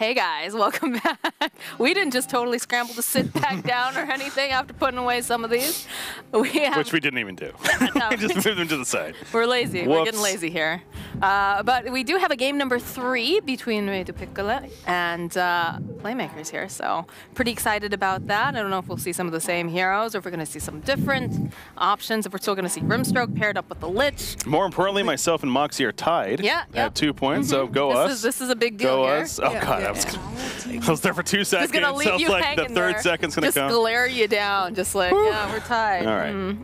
Hey guys, welcome back. We didn't just totally scramble to sit back down or anything after putting away some of these. Which we didn't even do. No. We just moved them to the side. We're lazy. Whoops. We're getting lazy here. But we do have a game number 3 between Picole and PlayMakers here, so pretty excited about that. I don't know if we'll see some of the same heroes or if we're going to see some different options, if we're still going to see Grimstroke paired up with the Lich. More importantly, myself and Moxie are tied at 2 points, so go us. This is a big deal here. Us. Oh, God. I was there for 2 seconds. Just gonna leave you like the third second's going to come. Just glare you down, just like, yeah, we're tied. All right.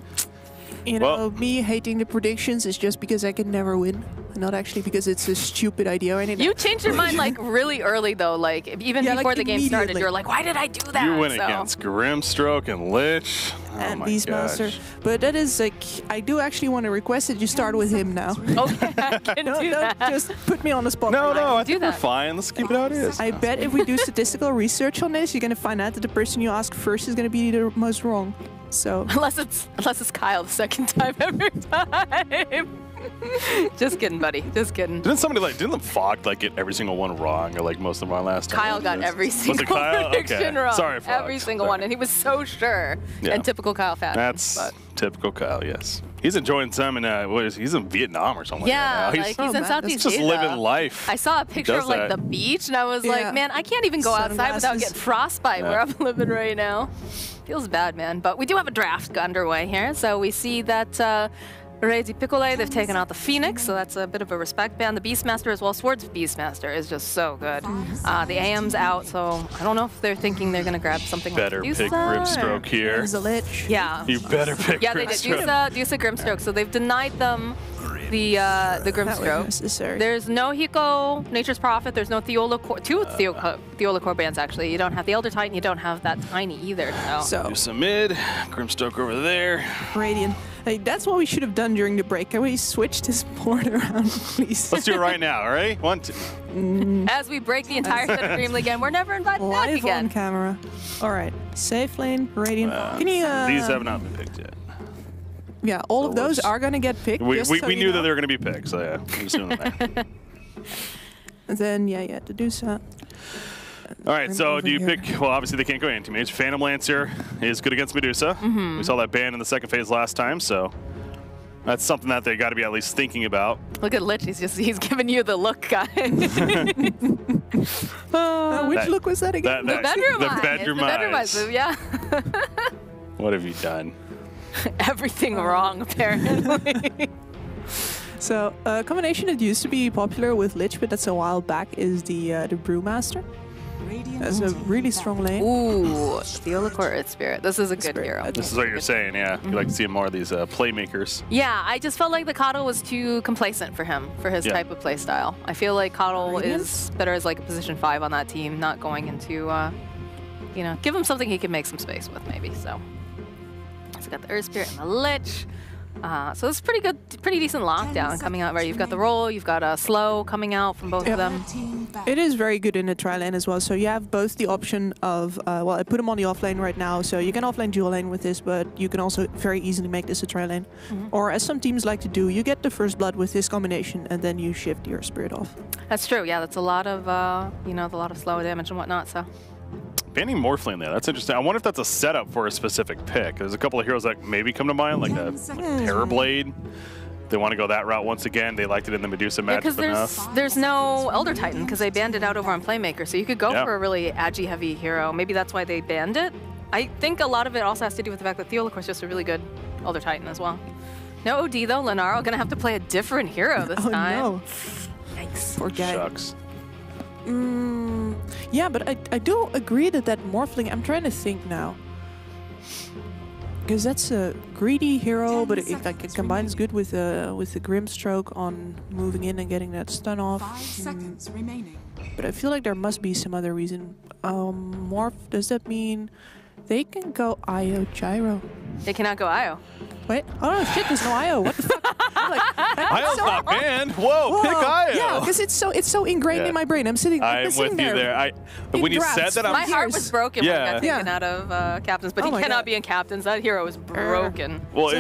You know, me hating the predictions is just because I can never win. Not actually because it's a stupid idea or anything. You changed your mind like really early though, like even before the game started, you're like, why did I do that? You went against Grimstroke and Lich. And Beastmaster. But that is like, I do actually want to request that you start with him now. Okay, I can do that. Just put me on the spot. No, I think we're fine. Let's keep it how it is. I bet if we do statistical research on this, you're going to find out that the person you ask first is going to be the most wrong. So unless it's Kyle the second time every time. Just kidding, buddy. Just kidding. Didn't the Fog get every single one wrong, or like most of them wrong last time? Kyle got every single prediction wrong. Sorry, Fog. Every single one, and he was so sure. Yeah. In typical Kyle fashion. That's typical Kyle. Yes. He's enjoying some in he's in Vietnam or something. Yeah, like he's in Southeast Asia. Just living life. I saw a picture of like the beach, and I was like, man, I can't even go outside without getting frostbite where I'm living right now. Feels bad, man. But we do have a draft underway here, so we see that. Picole, they've taken out the Phoenix, so that's a bit of a respect ban. The Beastmaster as well. Swords Beastmaster is just so good. The AM's out, so I don't know if they're thinking they're going to grab something better like pick Grimstroke here. There's a Lich. Yeah. You better pick Yeah, they did. Dusa Grimstroke, so they've denied them the Grimstroke. There's no Hiko, Nature's Prophet, there's no Theola Core, 2 Theola Core bands actually. You don't have the Elder Titan, you don't have that Tiny either. So Dusa mid, Grimstroke over there. Radiant. Hey, that's what we should have done during the break. Can we switch this board around, please? Let's do it right now, all right? 1, 2. As we break the entire set of DreamLeague again, we're never invited back again. Live on camera. All right. Safe lane, Radiant. Can you, these have not been picked yet. Yeah, all of those are going to get picked. We knew that they were going to be picked, so yeah, I'm just doing that. And then, yeah, to do so. All right, so do you pick, well, obviously they can't go anti-mage. Phantom Lancer is good against Medusa. We saw that ban in the second phase last time, so that's something that they got to be at least thinking about. Look at Lich, he's giving you the look, guy. Which look was that again? The bedroom eyes. The bedroom eyes. Yeah. What have you done? Everything wrong, apparently. So, a combination that used to be popular with Lich, but that's a while back, is the Brewmaster. That's a really strong lane. Ooh, Theola Core Spirit. This is a good hero. This is what you're saying, yeah. You'd like to see more of these playmakers. Yeah, I just felt like the Coddle was too complacent for him, for his type of play style. I feel like Coddle is better as like a position 5 on that team, not going into, you know, give him something he can make some space with maybe, so. So got the Earth Spirit and the Lich. So it's pretty good, pretty decent lockdown coming out, right? You've got the roll, you've got a slow coming out from both of them. It is very good in the tri lane as well. So you have both the option of, well, I put him on the off lane right now, so you can offlane dual lane with this, but you can also very easily make this a tri lane. Or as some teams like to do, you get the first blood with this combination, and then you shift your spirit off. That's true. Yeah, that's a lot of, you know, a lot of slow damage and whatnot. So. Banning Morphling there, that's interesting. I wonder if that's a setup for a specific pick. There's a couple of heroes that maybe come to mind, like a Terrorblade. They want to go that route once again. They liked it in the Medusa match enough. There's no Elder Titan because they banned it out over on PlayMakers. So you could go for a really agi-heavy hero. Maybe that's why they banned it. I think a lot of it also has to do with the fact that Theola Core is just a really good Elder Titan as well. No OD though. Lenaro gonna have to play a different hero this time. No. Yikes. Poor guy. Shucks. Yeah, but I do agree that Morphling, I'm trying to think now. Because that's a greedy hero, but it combines good with the Grimstroke on moving in and getting that stun off. 5 seconds remaining. But I feel like there must be some other reason. Morph, does that mean they can go IO Gyro? They cannot go IO. Wait, oh shit, there's no IO. What the fuck? Io's not banned. Whoa, pick Io. Yeah, because it's so ingrained in my brain. I'm sitting with you there. When you said that, my heart was broken when I got taken out of captains, but he cannot be in captains. That hero was broken. Well,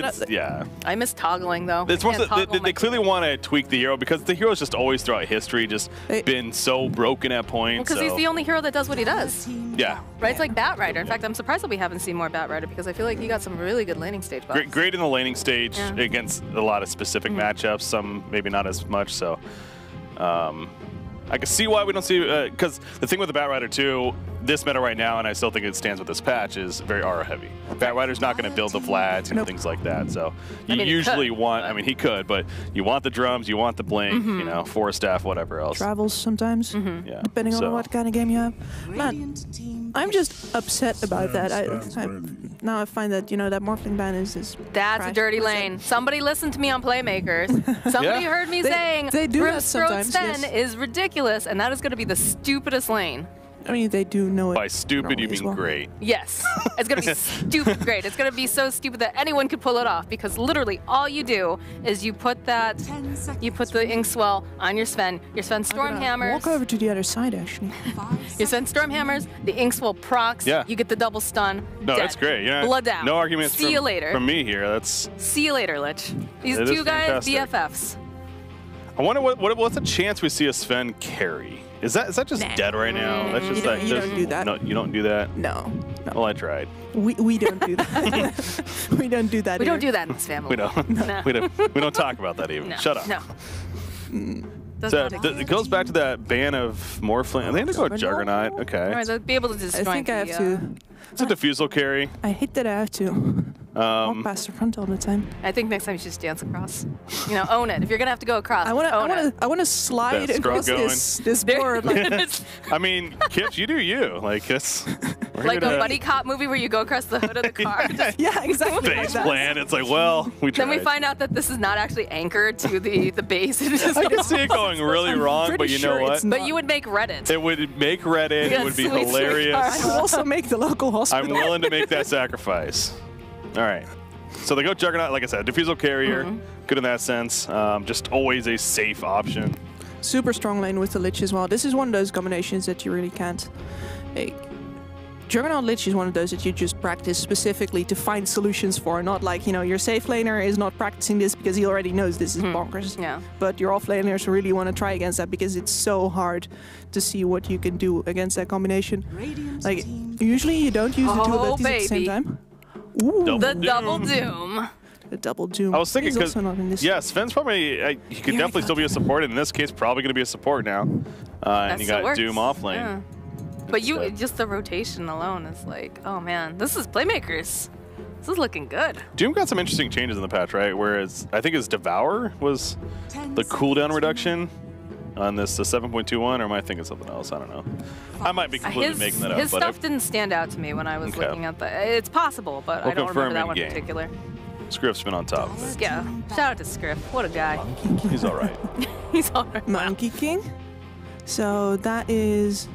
I miss toggling though. They clearly want to tweak the hero because the hero's just always throughout history just been so broken at points. Because he's the only hero that does what he does. Yeah. Right? It's like Batrider. In fact, I'm surprised that we haven't seen more Batrider because I feel like he got some really good laning stage buffs. Great in the laning stage against a lot of specific matchups, some maybe not as much, so I can see why we don't see, because the thing with the Batrider too, this meta right now, and I still think it stands with this patch, is very aura heavy. Batrider's not going to build the Vlads and things like that, so you usually want, I mean he could, but you want the drums, you want the blink, you know, forest staff, whatever else. Travels sometimes, depending on what kind of game you have. Man, I'm just upset about that. Now I find that, you know, that Morphling ban is That's a dirty lane. Somebody listened to me on PlayMakers. Somebody heard me saying Grimthroat Sven is ridiculous, and that is going to be the stupidest lane. I mean, they do know it. By stupid, you mean great. Yes. It's going to be stupid great. It's going to be so stupid that anyone could pull it off, because literally all you do is you put the Inkswell on your Sven Stormhammers. Walk over to the other side, actually. Your Sven Stormhammers, the Inkswell procs, you get the double stun. No, that's great. Blood out. No arguments See you later. From me here. That's. See you later, Lich. These two guys, BFFs. I wonder what's the chance we see a Sven carry? Is that just dead right now? That's just you don't do that. No, you don't do that. No. Well, I tried. We don't do that. We don't do that. We don't do that in this family. We don't. No. we don't talk about that even. No. Shut up. No. So it goes back to that ban of Morphling. They had to go Juggernaut. Okay. All right, they'll be able to destroy. I think I have to. It's a diffusal carry. I hate that I have to walk past the front all the time. I think next time you should just dance across. You know, own it. If you're gonna have to go across, I want to slide across this board. Like, I mean, Kips, you do you. Like it's like a buddy cop movie where you go across the hood of the car. Yeah, exactly. Base plan. It's like, well, we tried. Then we find out that this is not actually anchored to the base. I can see it going really wrong, but you know what? But you would make Reddit. It would make Reddit. It would be hilarious. I would also make the local hospital. I'm willing to make that sacrifice. All right. So they go Juggernaut, like I said, diffusal carrier, good in that sense. Just always a safe option. Super strong lane with the Lich as well. This is one of those combinations that you really can't. Juggernaut Lich is one of those that you just practice specifically to find solutions for, not like, you know, your safe laner is not practicing this because he already knows this is bonkers. Yeah. But your off laners really want to try against that because it's so hard to see what you can do against that combination. Like, usually you don't use the two abilities at the same time. Ooh. Double Doom. The double Doom. I was thinking because, yeah, Sven's probably, he could definitely still be a support. In this case, probably going to be a support now. And you got Doom off lane. Yeah. But just the rotation alone is like, oh man, this is PlayMakers. This is looking good. Doom got some interesting changes in the patch, right? Whereas I think his Devour was the cooldown reduction on this 7.21, or am I thinking something else? I don't know. I might be completely making that up. His stuff didn't stand out to me when I was looking at the. It's possible, but I don't remember that one in particular. Scriff's been on top. Yeah, shout out to Scriff. What a guy. He's all right. He's all right. Monkey King. So that is.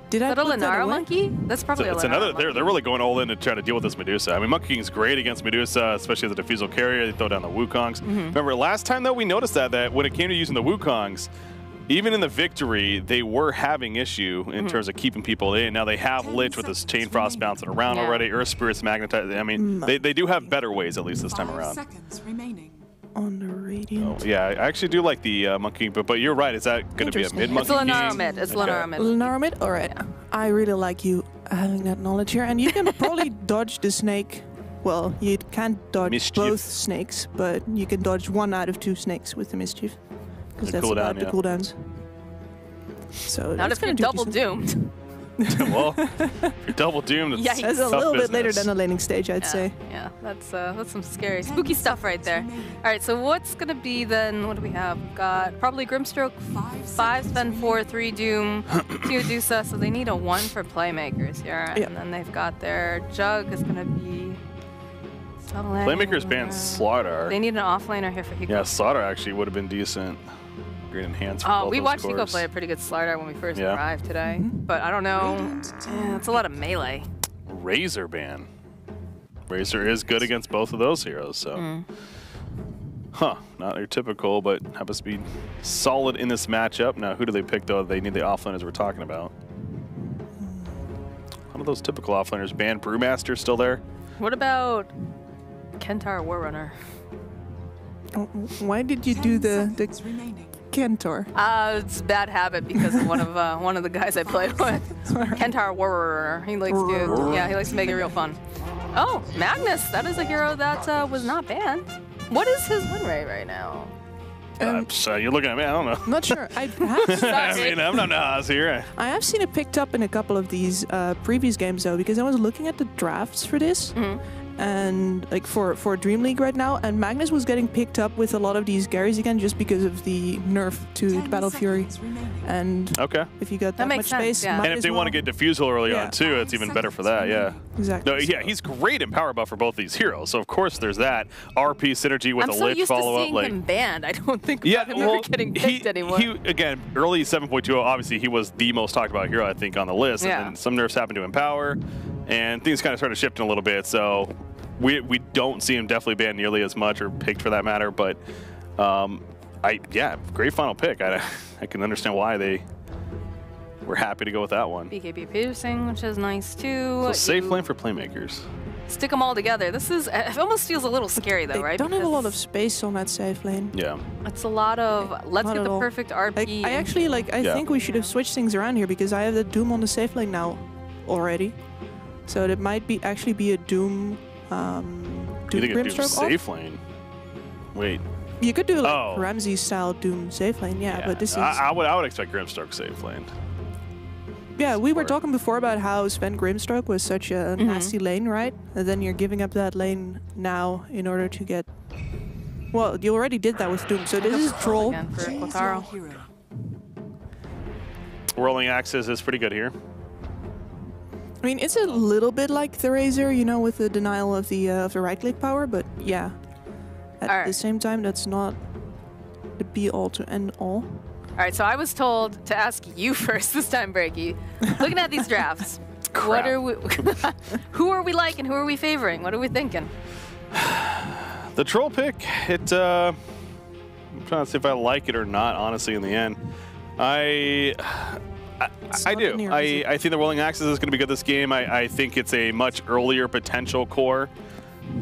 Did I put a Lunara monkey? That's probably it's another. They're really going all in to try to deal with this Medusa. I mean, Monkey King's great against Medusa, especially as a diffusal carrier. They throw down the Wukongs. Remember last time though, we noticed that when it came to using the Wukongs, even in the victory, they were having issue in terms of keeping people in. Now they have Lich with his Chain Frost bouncing around already. Earth Spirit's magnetized. I mean, they do have better ways at least this time around. On the Radiant. Oh, yeah, I actually do like the Monkey King, but you're right. Is that going to be a mid Monkey King? It's Lunara mid. It's Lunara mid. Lunara mid? All right. Yeah. I really like you having that knowledge here. And you can probably dodge the snake. Well, you can't dodge both snakes, but you can dodge one out of two snakes with the Mischief. Because that's about the cooldowns. So not if you're double doomed. Well, if you're double doomed, it's that's a little bit later than the laning stage, I'd say. Yeah, that's some scary, spooky stuff right there. All right, so what's gonna be then? What do we have? We've got probably Grimstroke 5, Sven 4, 3 Doom, 2 Medusa. So they need a 1 for PlayMakers here, and then they've got their Jug is gonna be. PlayMakers banned Slaughter. They need an offlaner here for Hiko. Yeah, Slaughter actually would have been decent. Great enhance. We watched Hiko play a pretty good Slaughter when we first arrived today, but I don't know. It's a lot of melee. Razor ban. Razor is good against both of those heroes, so. Huh, not your typical, but happens to be solid in this matchup. Now, who do they pick, though? They need the offlaners we're talking about. One of those typical offlaners. Banned Brewmaster still there. What about Kentaur Warrunner? Why did you do the Kentaur? It's a bad habit because of one of the guys I played with. Kentaur Warrunner. He likes he likes to make it real fun. Oh, Magnus. That is a hero that was not banned. What is his win rate right now? So you're looking at me, I don't know. I'm not sure. I mean, I'm not Nas here. I have seen it picked up in a couple of these previous games, though, because I was looking at the drafts for this. And like for DreamLeague right now, and Magnus was getting picked up with a lot of these Garys again just because of the nerf to Battle Fury. And if you got that much space, yeah. And if they want to get Diffusal early on too, it's even better for that, yeah. Exactly. No, yeah, he's great in power buff for both these heroes, so of course there's that. RP synergy with a lit follow-up. I'm so used to seeing him banned, I don't think about him ever getting picked anymore. Again, early 7.2, obviously he was the most talked about hero, I think, on the list. Yeah. And some nerfs happened to Empower, and things kind of started shifting a little bit, so we don't see him definitely banned nearly as much, or picked for that matter, but yeah, great final pick. I can understand why they were happy to go with that one. BKB piercing, which is nice too. So safe lane for Playmakers. Stick them all together. This is, it almost feels a little scary though, right? They don't have a lot of space on that safe lane. Yeah. It's a lot of, let's get the perfect RP. I actually, I think we should have switched things around here because I have the Doom on the safe lane now already. So it might actually be a Doom You think a Doom Grimstroke safe lane? Wait. You could do like Ramsey style Doom safe lane, yeah, but this is... I would expect Grimstroke safe lane. Yeah, we were talking before about how Sven Grimstroke was such a nasty lane, right? And then you're giving up that lane now in order to get... Well, you already did that with Doom, so this is Troll. Again for Qualifiers. Rolling Axes is pretty good here. I mean, it's a little bit like the Razor, you know, with the denial of the right-click power, but yeah. At the same time, that's not the be-all to end-all. All right, so I was told to ask you first this time, Breaky. Looking at these drafts, what are we, who are we liking? Who are we favoring? What are we thinking? The Troll pick, I'm trying to see if I like it or not, honestly, in the end. I do. I think the Rolling Axes is going to be good this game. I think it's a much earlier potential core,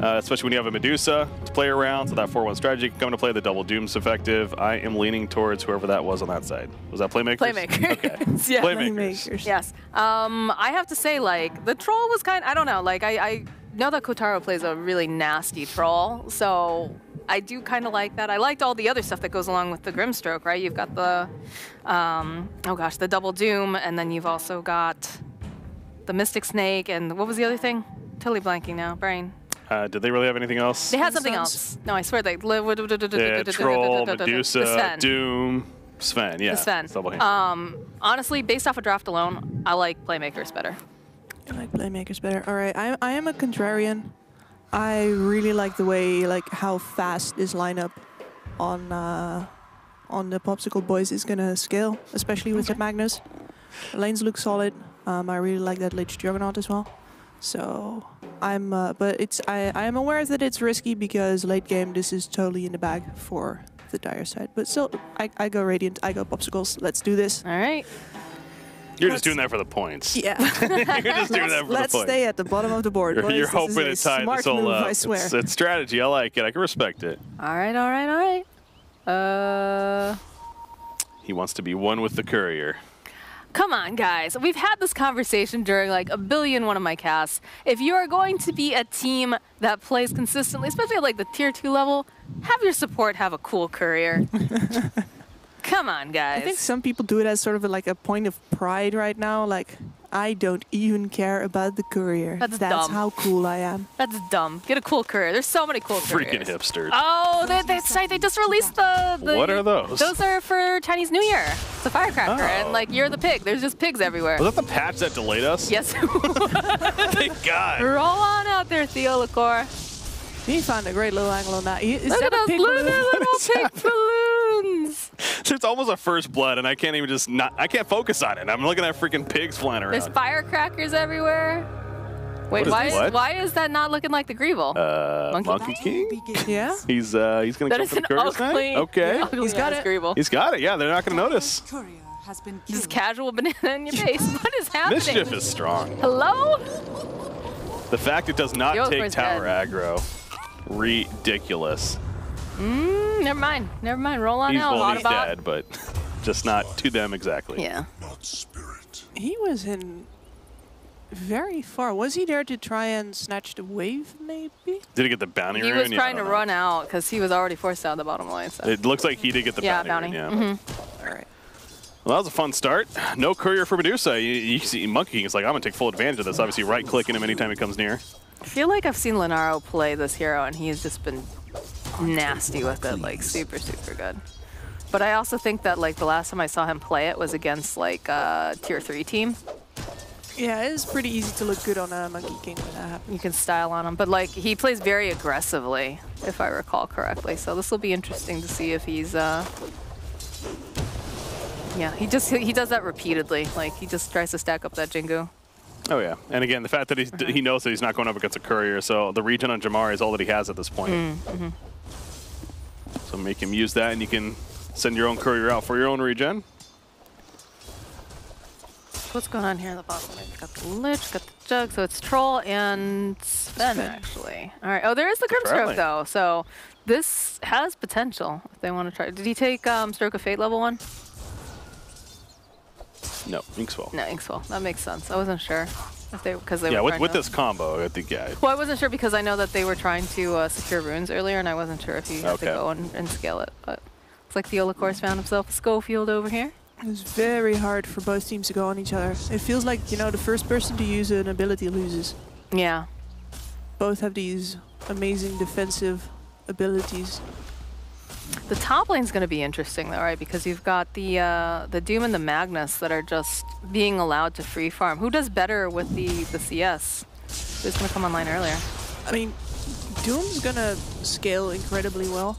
especially when you have a Medusa to play around, so that 4-1 strategy can come into play. The double Doom's effective. I am leaning towards whoever that was on that side. Was that Playmakers? Playmakers. Okay. Yeah. Playmakers. Yes. I have to say, like, the Troll was kind of, I don't know, like, I know that Kotaro plays a really nasty Troll, so I do kind of like that. I liked all the other stuff that goes along with the Grimstroke, right? You've got the, the double Doom, and then you've also got the Mystic Snake, and what was the other thing? Totally blanking now, brain. Did they really have anything else? They had something else. No, I swear they... Troll, Medusa, Doom, Sven, yeah. Sven. Honestly, based off of draft alone, I like Playmakers better. I like Playmakers better. All right, I am a contrarian. I really like the way, how fast this lineup on the Popsicle Boys is gonna scale, especially with the Magnus. The lanes look solid. I really like that Lich Juggernaut as well. So I'm, but I am aware that it's risky because late game this is totally in the bag for the Dire side. But still, I go Radiant, I go Popsicles. Let's do this. All right. You're just doing that for the points. Yeah. You're just doing that for the points. Let's stay at the bottom of the board. You're hoping to tie this all up. I swear. It's strategy. I like it. I can respect it. All right, all right, all right. He wants to be one with the courier. Come on, guys. We've had this conversation during like a billion one of my casts. If you are going to be a team that plays consistently, especially at like the tier 2 level, have your support have a cool courier. Come on, guys. I think some people do it as sort of a point of pride right now. Like, I don't even care about the courier. That's dumb. How cool I am. That's dumb. Get a cool courier. There's so many cool couriers. Freaking hipsters. Oh, they just released the... What are those? Those are for Chinese New Year. It's a firecracker, and like, you're the pig. There's just pigs everywhere. Was that the patch that delayed us? Yes. Thank God. Roll on out there, Theo Lacor. He found a great little angle on that. Look at those little pink balloons. It's almost a first blood, and I can't even I can't focus on it. I'm looking at freaking pigs flying around. There's firecrackers everywhere. Wait, why is that not looking like the Greevil? Monkey King? Yeah. He's gonna come for the courier tonight? Okay. He's got it. Greevil. He's got it. Yeah, they're not gonna notice. Just casual banana in your face. What is happening? Mischief is strong. Hello? The fact it does not take tower aggro, ridiculous. Never mind. Never mind. Roll on out. Well, he's dead, but just not to them exactly. Yeah. He was in very far. Was he there to try and snatch the wave, maybe? Did he get the bounty rune? He was trying to run out because he was already forced out of the bottom line. So. It looks like he did get the bounty rune. Yeah. All right. Well, that was a fun start. No courier for Medusa. You see Monkey King is like, I'm going to take full advantage of this. Obviously, right-clicking him anytime he comes near. I feel like I've seen Lenaro play this hero, and he's just been nasty with it, like super, super good. But I also think that like the last time I saw him play it was against like a tier 3 team. Yeah, it's pretty easy to look good on a Monkey King when that happens. You can style on him, but like he plays very aggressively, if I recall correctly. So this will be interesting to see if he's yeah, he does that repeatedly. Like he just tries to stack up that Jingu. Oh yeah, and again, the fact that he knows that he's not going up against a courier, so the regen on Jamari is all that he has at this point. So make him use that, and you can send your own courier out for your own regen. What's going on here in the bottom lane? Got the Lich, got the Jug, so it's Troll and Sven actually. All right. Oh, there is the Grimstroke though, so this has potential if they want to try. Did he take Stroke of Fate level 1? No, Inkswell. No, Inkswell. That makes sense. I wasn't sure if they were. Yeah, with this combo, I think Well, I wasn't sure because I know that they were trying to secure runes earlier, and I wasn't sure if he had to go and scale it. But looks like the Ola Course found himself a Schofield over here. It was very hard for both teams to go on each other. It feels like, you know, the first person to use an ability loses. Yeah. Both have these amazing defensive abilities. The top lane's going to be interesting though, right? Because you've got the Doom and the Magnus that are just being allowed to free farm. Who does better with the CS? Who's going to come online earlier? I mean, Doom's going to scale incredibly well,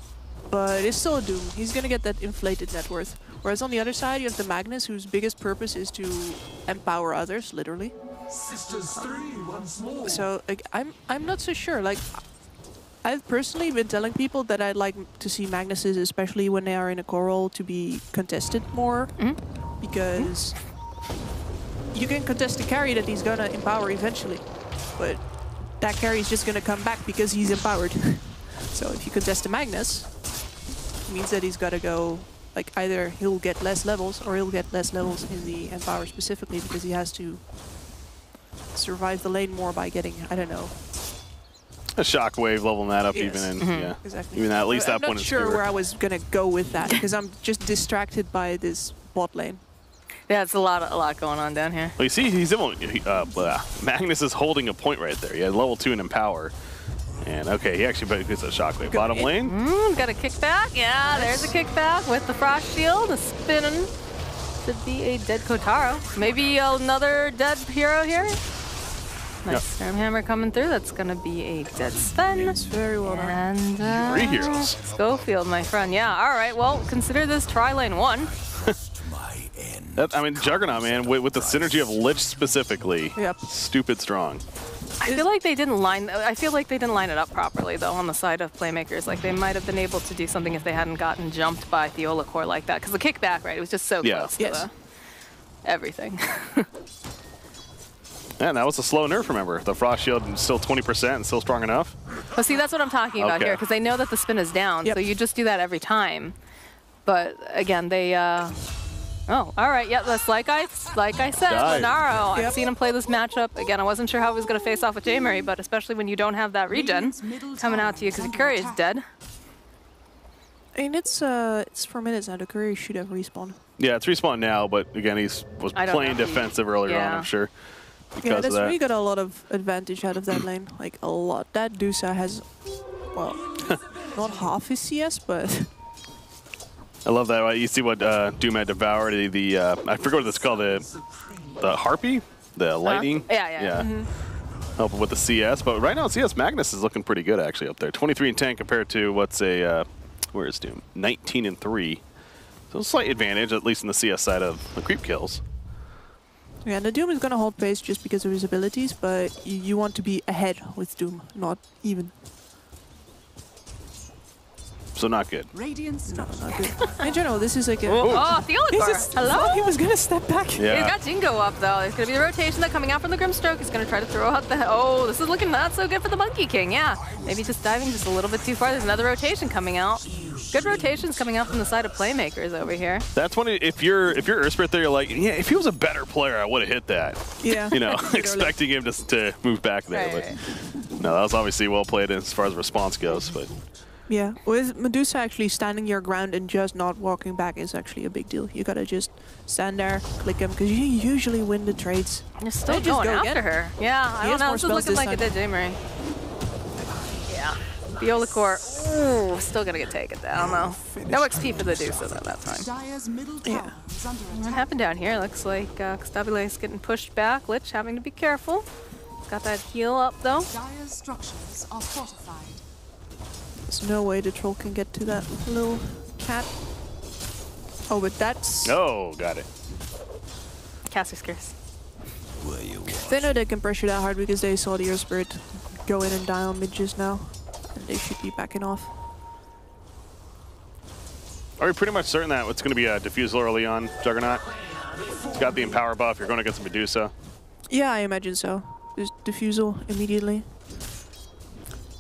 but it's still a Doom. He's going to get that inflated net worth. Whereas on the other side, you have the Magnus, whose biggest purpose is to empower others, literally. Sisters 3 once more. So like, I'm not so sure. Like, I've personally been telling people that I'd like to see Magnuses, especially when they are in a core role, to be contested more, because you can contest the carry that he's gonna empower eventually, but that carry is just gonna come back because he's empowered. So if you contest the Magnus, it means that he's gotta go. Like either he'll get less levels or he'll get less levels in the Empower specifically because he has to survive the lane more by getting, I don't know, a shockwave, leveling that up even in, yeah. Exactly. Even at least I'm that point not sure where I was going to go with that because I'm just distracted by this bot lane. Yeah, it's a lot going on down here. Well, you see, Magnus is holding a point right there. He had level 2 in Empower. And okay, he actually gets a shockwave. Bottom lane. Got a kickback. Yeah, there's a kickback with the Frost Shield. A spinning. Should be a dead Kotaro. Maybe another dead hero here. Nice Stormhammer coming through. That's going to be a dead Sven. It's very well done. And 3 heroes. Schofield, my friend. Yeah, all right. Well, consider this tri-lane 1. I mean, Juggernaut, man, with the synergy of Lich specifically. Yep. Stupid strong. I feel like they didn't line it up properly though on the side of Playmakers. Like they might have been able to do something if they hadn't gotten jumped by Theola Core like that. Because the kickback, right? It was just so close to everything. And that was a slow nerf, remember. The Frost Shield is still 20% and still strong enough. Well, see, that's what I'm talking about here, because they know that the spin is down, so you just do that every time. But again, they oh, all right, yeah, that's like I said, Lenaro. I've seen him play this matchup. Again, I wasn't sure how he was going to face off with J-Murray, but especially when you don't have that regen coming out to you because the courier is dead. I mean, it's 4 minutes now. The courier should have respawned. Yeah, it's respawned now, but again, was playing defensive earlier on, I'm sure. Yeah, that's where you got a lot of advantage out of that lane. Like, a lot. That Dusa has, well, not half his CS, but... I love that. Right? You see what Doom had devoured. I forget what it's called. The Harpy? The lightning? Yeah. Helping with the CS. But right now, CS Magnus is looking pretty good, actually, up there. 23 and 10 compared to what's a... where is Doom? 19 and 3. So a slight advantage, at least in the CS side of the creep kills. Yeah, the Doom is going to hold pace just because of his abilities, but you want to be ahead with Doom, not even. So not good. Radiance, no, not good. In general, this is like a... Oh, Theologor! Hello? He was going to step back. Yeah. He's got Jingo up, though. There's going to be the rotation that coming out from the Grimstroke. He's going to try to throw out the... Oh, this is looking not so good for the Monkey King, yeah. Maybe just diving just a little bit too far. There's another rotation coming out. Good rotations coming out from the side of PlayMakers over here. That's when, if you're Earth Spirit there, you're like, yeah, if he was a better player, I would have hit that. Yeah. You know, expecting him to move back there. Right. But no, that was obviously well played as far as response goes. But yeah, with Medusa actually standing your ground and just not walking back is actually a big deal. You gotta just stand there, click him, because you usually win the trades. You're still going after her. Yeah, I don't know. This is looking like it did Jamery. Yeah. Theologor, ooh, still gonna get taken down though. No XP for the Deuces at that time. Yeah. What happened down here? Looks like Stabile is getting pushed back. Lich having to be careful. Got that heal up though. Dire's structures are fortified. There's no way the troll can get to that little cat. Oh, but that's... oh, got it. Caster's Curse. They know they can pressure that hard because they saw the Earth Spirit go in and die on mid just now. And they should be backing off. Are we pretty much certain that it's going to be a Diffusal early on, Juggernaut? It's got the Empower buff. You're going against Medusa. Yeah, I imagine so. Just Diffusal immediately.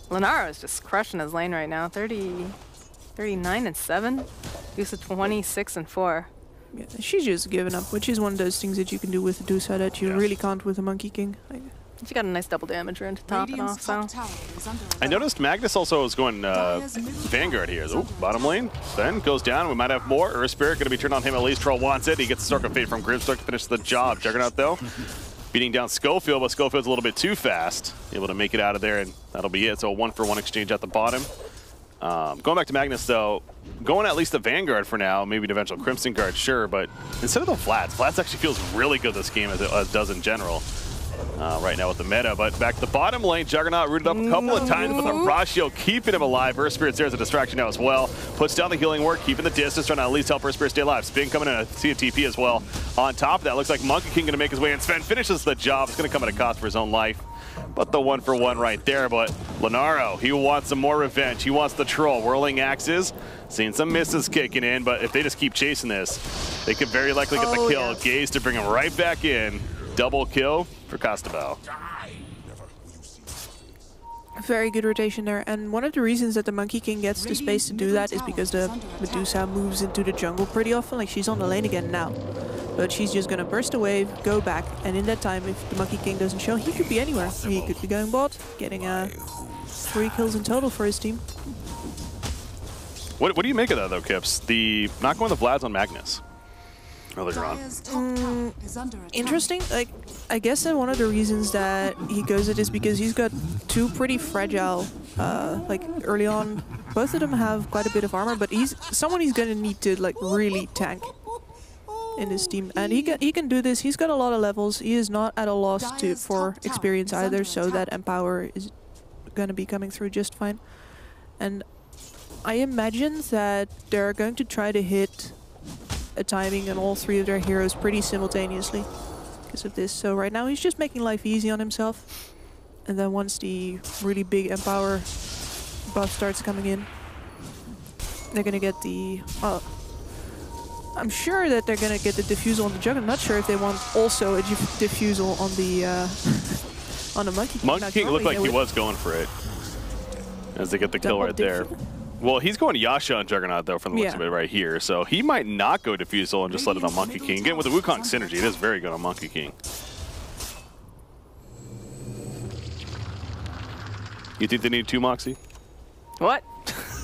Lenaro is just crushing his lane right now. 39 and 7. Medusa 26 and 4. Yeah, she's just giving up, which is one of those things that you can do with Medusa that you really can't with a Monkey King. Like, she got a nice double damage rune to top it off, so. I noticed Magnus also was going Vanguard here. Ooh, bottom lane. Then goes down. We might have more. Earth Spirit going to be turned on him at least. Troll wants it. He gets the Circle of Fate from Grimstroke to finish the job. Juggernaut, though, beating down Schofield, but Schofield's a little bit too fast. Able to make it out of there, and that'll be it. So a 1-for-1 exchange at the bottom. Going back to Magnus, though, going at least the Vanguard for now, maybe an eventual Crimson Guard, sure, but instead of the Flats actually feels really good this game as it does in general. Right now with the meta, but back to the bottom lane, Juggernaut rooted up a couple of times, but the Ratio keeping him alive. Earth Spirit's there as a distraction now as well. Puts down the healing ward, keeping the distance, trying to at least help Earth Spirit stay alive. Spin coming in a CTP as well. On top of that, looks like Monkey King going to make his way in. Sven finishes the job. It's going to come at a cost for his own life. But the 1-for-1 right there. But Lenaro, he wants some more revenge. He wants the troll. Whirling axes. Seeing some misses kicking in, but if they just keep chasing this, they could very likely get the kill. Yes. Gaze to bring him right back in. Double kill for Castabel. Very good rotation there, and one of the reasons that the Monkey King gets the space to do that is because the Medusa moves into the jungle pretty often. Like, she's on the lane again now, but she's just gonna burst a wave, go back, and in that time, if the Monkey King doesn't show, he could be anywhere. He could be going bot, getting 3 kills in total for his team. What do you make of that though, Kips? The not going the Vlads on Magnus earlier on. Interesting. Like, I guess that one of the reasons that he goes it is because he's got 2 pretty fragile, like early on. Both of them have quite a bit of armor, but he's gonna need to like really tank in his team, and he can do this. He's got a lot of levels. He is not at a loss for experience either, so that Empower is gonna be coming through just fine. And I imagine that they're going to try to hit a timing on all 3 of their heroes pretty simultaneously because of this. So right now he's just making life easy on himself, and then once the really big Empower buff starts coming in, they're gonna get the I'm sure that they're gonna get the Diffusal on the Juggernaut. I'm not sure if they want also a Diffusal on the on the Monkey King. Monkey King looked like he was going for it as they get the kill right there. Well, he's going to Yasha on Juggernaut, though, from the looks of it right here. So he might not go Diffusal and just let it on Monkey King. Again, with the Wukong synergy, it is very good on Monkey King. You think they need 2 Moxie? What?